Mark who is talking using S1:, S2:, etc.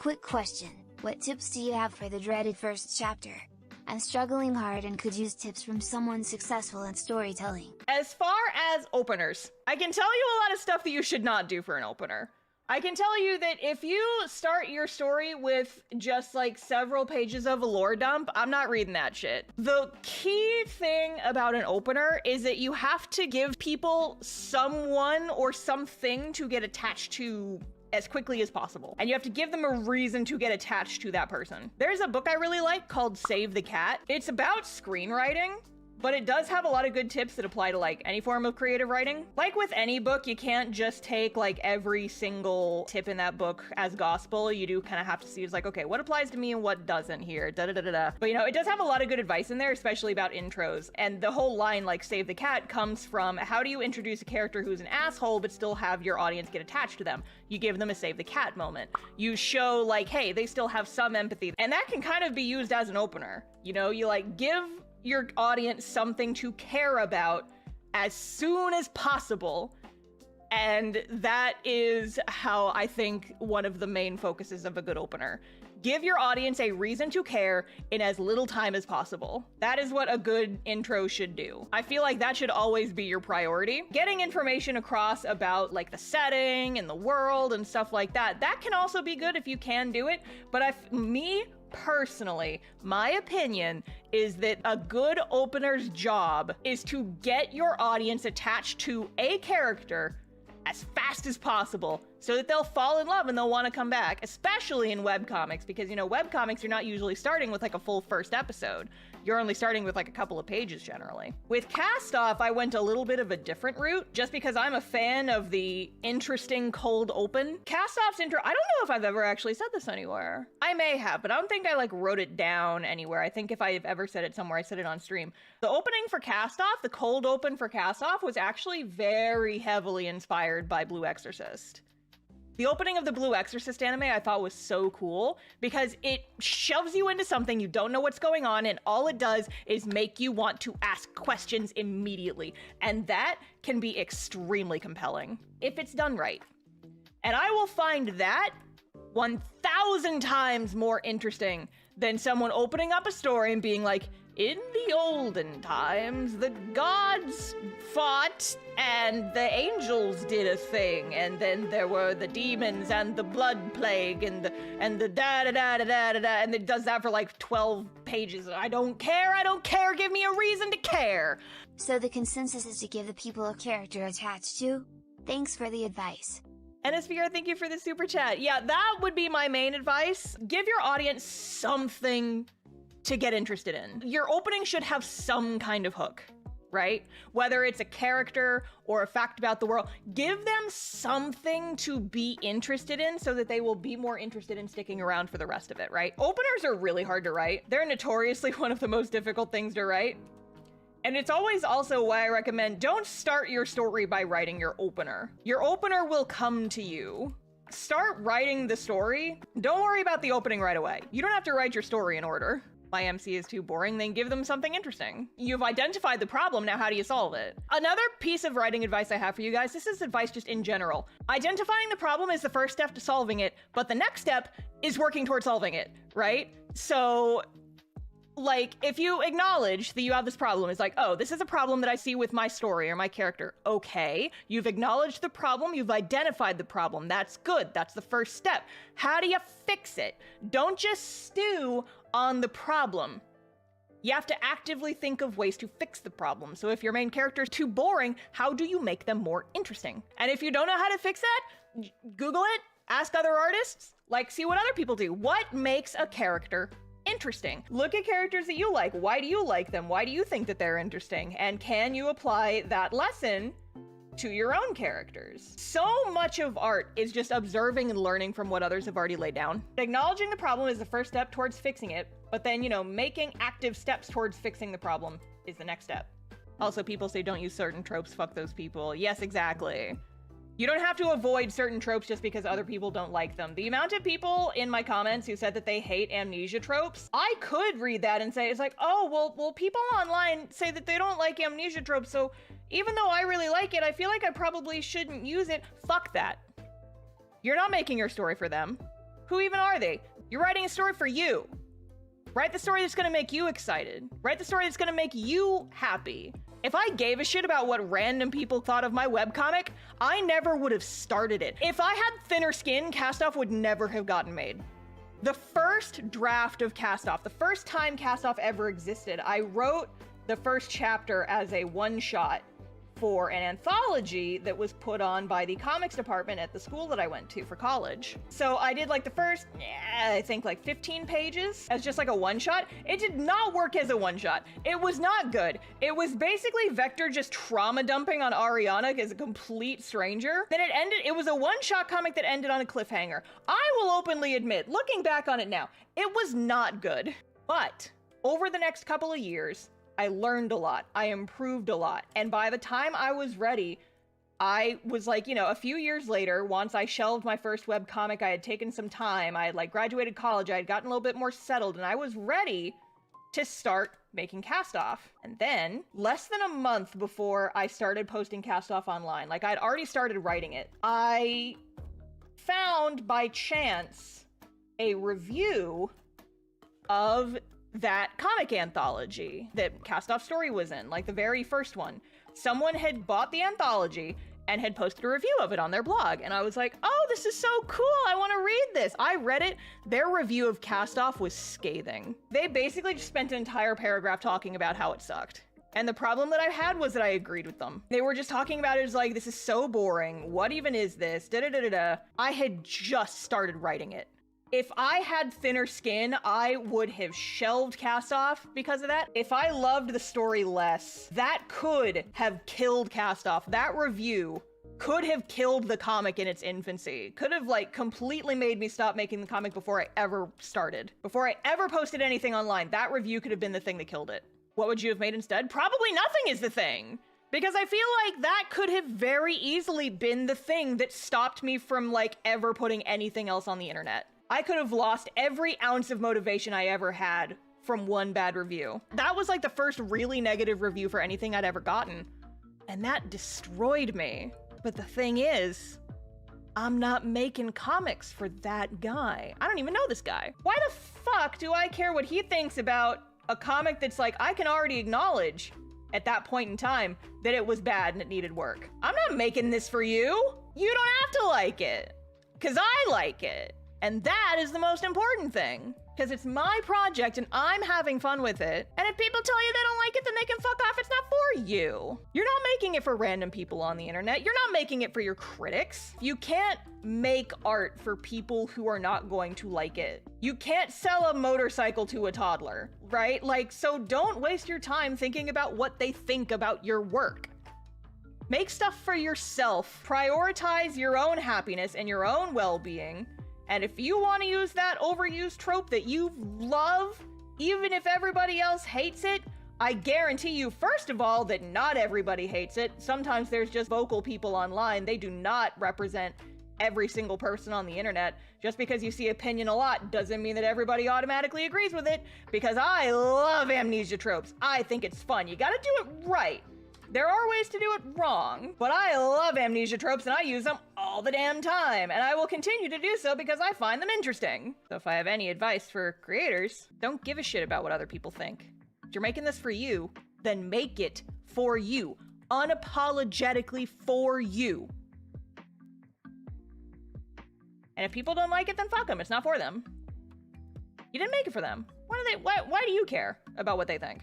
S1: Quick question, what tips do you have for the dreaded first chapter? I'm struggling hard and could use tips from someone successful in storytelling.
S2: As far as openers, I can tell you a lot of stuff that you should not do for an opener. I can tell you that if you start your story with just like several pages of a lore dump, I'm not reading that shit. The key thing about an opener is that you have to give people someone or something to get attached to as quickly as possible. And you have to give them a reason to get attached to that person. There's a book I really like called Save the Cat. It's about screenwriting, but it does have a lot of good tips that apply to like any form of creative writing. Like with any book, you can't just take like every single tip in that book as gospel. You do kind of have to see, it's like, okay, what applies to me and what doesn't here, da-da-da-da-da. But you know, it does have a lot of good advice in there, especially about intros. And the whole line, like Save the Cat, comes from how do you introduce a character who's an asshole, but still have your audience get attached to them? You give them a Save the Cat moment. You show like, hey, they still have some empathy. And that can kind of be used as an opener. You know, you like give your audience something to care about as soon as possible. And that is how I think one of the main focuses of a good opener. Give your audience a reason to care in as little time as possible. That is what a good intro should do. I feel like that should always be your priority. Getting information across about like the setting and the world and stuff like that, that can also be good if you can do it. But me personally, my opinion is that a good opener's job is to get your audience attached to a character as fast as possible so that they'll fall in love and they'll want to come back, especially in webcomics, because, you know, webcomics, you're not usually starting with like a full first episode. You're only starting with like a couple of pages generally. With Cast Off, I went a little bit of a different route just because I'm a fan of the interesting cold open. Cast Off's intro, I don't know if I've ever actually said this anywhere. I may have, but I don't think I like wrote it down anywhere. I think if I've ever said it somewhere, I said it on stream. The opening for Cast Off, the cold open for Cast Off, was actually very heavily inspired by Blue Exorcist. The opening of the Blue Exorcist anime I thought was so cool because it shoves you into something you don't know what's going on, and all it does is make you want to ask questions immediately. And that can be extremely compelling if it's done right. And I will find that 1,000 times more interesting than someone opening up a story and being like, in the olden times, the gods fought and the angels did a thing, and then there were the demons and the blood plague and the da-da-da-da-da-da, and it does that for like 12 pages. I don't care, give me a reason to care.
S1: So the consensus is to give the people a character attached to? Thanks for the advice.
S2: NSVR, thank you for the super chat. Yeah, that would be my main advice. Give your audience something to get interested in. Your opening should have some kind of hook, right? Whether it's a character or a fact about the world, give them something to be interested in so that they will be more interested in sticking around for the rest of it, right? Openers are really hard to write. They're notoriously one of the most difficult things to write. And it's always also why I recommend don't start your story by writing your opener. Your opener will come to you. Start writing the story. Don't worry about the opening right away. You don't have to write your story in order. My MC is too boring, then give them something interesting. You've identified the problem, now how do you solve it? Another piece of writing advice I have for you guys, this is advice just in general. Identifying the problem is the first step to solving it, but the next step is working towards solving it, right? So, like, if you acknowledge that you have this problem, it's like, oh, this is a problem that I see with my story or my character. Okay, you've acknowledged the problem, you've identified the problem. That's good, that's the first step. How do you fix it? Don't just stew on the problem. You have to actively think of ways to fix the problem. So if your main character is too boring, how do you make them more interesting? And if you don't know how to fix that, Google it, ask other artists, like see what other people do. What makes a character interesting? Look at characters that you like. Why do you like them? Why do you think that they're interesting? And can you apply that lesson to your own characters? So much of art is just observing and learning from what others have already laid down. Acknowledging the problem is the first step towards fixing it, but then, you know, making active steps towards fixing the problem is the next step. Also, people say don't use certain tropes, fuck those people. Yes, exactly. You don't have to avoid certain tropes just because other people don't like them. The amount of people in my comments who said that they hate amnesia tropes, I could read that and say, it's like, oh, well, people online say that they don't like amnesia tropes, so even though I really like it, I feel like I probably shouldn't use it. Fuck that. You're not making your story for them. Who even are they? You're writing a story for you. Write the story that's gonna make you excited. Write the story that's gonna make you happy. If I gave a shit about what random people thought of my webcomic, I never would have started it. If I had thinner skin, Cast-Off would never have gotten made. The first draft of Cast-Off, the first time Cast-Off ever existed, I wrote the first chapter as a one-shot for an anthology that was put on by the comics department at the school that I went to for college. So I did like the first, I think like 15 pages as just like a one-shot. It did not work as a one-shot. It was not good. It was basically Vector just trauma dumping on Ariana as a complete stranger. Then it ended, it was a one-shot comic that ended on a cliffhanger. I will openly admit, looking back on it now, it was not good. But over the next couple of years, I learned a lot, I improved a lot, and by the time I was ready, I was like, you know, a few years later, once I shelved my first webcomic, I had taken some time, I had like graduated college, I had gotten a little bit more settled, and I was ready to start making Cast-Off. And then, less than a month before I started posting Cast-Off online, like I'd already started writing it, I found by chance a review of that comic anthology that Cast-Off Story was in, like the very first one. Someone had bought the anthology and had posted a review of it on their blog, and I was like, oh, this is so cool, I want to read this. I read it. Their review of Cast-Off was scathing. They basically just spent an entire paragraph talking about how it sucked. And the problem that I had was that I agreed with them. They were just talking about it as like, this is so boring, what even is this, da-da-da-da-da. I had just started writing it. If I had thinner skin, I would have shelved Cast-Off because of that. If I loved the story less, that could have killed Cast-Off. That review could have killed the comic in its infancy. Could have like completely made me stop making the comic before I ever started. Before I ever posted anything online, that review could have been the thing that killed it. What would you have made instead? Probably nothing is the thing. Because I feel like that could have very easily been the thing that stopped me from like ever putting anything else on the internet. I could have lost every ounce of motivation I ever had from one bad review. That was like the first really negative review for anything I'd ever gotten. And that destroyed me. But the thing is, I'm not making comics for that guy. I don't even know this guy. Why the fuck do I care what he thinks about a comic that's like, I can already acknowledge at that point in time that it was bad and it needed work. I'm not making this for you. You don't have to like it. 'Cause I like it. And that is the most important thing, because it's my project and I'm having fun with it. And if people tell you they don't like it, then they can fuck off. It's not for you. You're not making it for random people on the internet. You're not making it for your critics. You can't make art for people who are not going to like it. You can't sell a motorcycle to a toddler, right? Like, so don't waste your time thinking about what they think about your work. Make stuff for yourself. Prioritize your own happiness and your own well-being. And if you want to use that overused trope that you love, even if everybody else hates it, I guarantee you, first of all, that not everybody hates it. Sometimes there's just vocal people online. They do not represent every single person on the internet. Just because you see opinion a lot doesn't mean that everybody automatically agrees with it, because I love amnesia tropes. I think it's fun. You gotta do it right. There are ways to do it wrong, but I love amnesia tropes and I use them all the damn time, and I will continue to do so because I find them interesting. So if I have any advice for creators, don't give a shit about what other people think. If you're making this for you, then make it for you. Unapologetically for you. And if people don't like it, then fuck them. It's not for them. You didn't make it for them. Why do you care about what they think?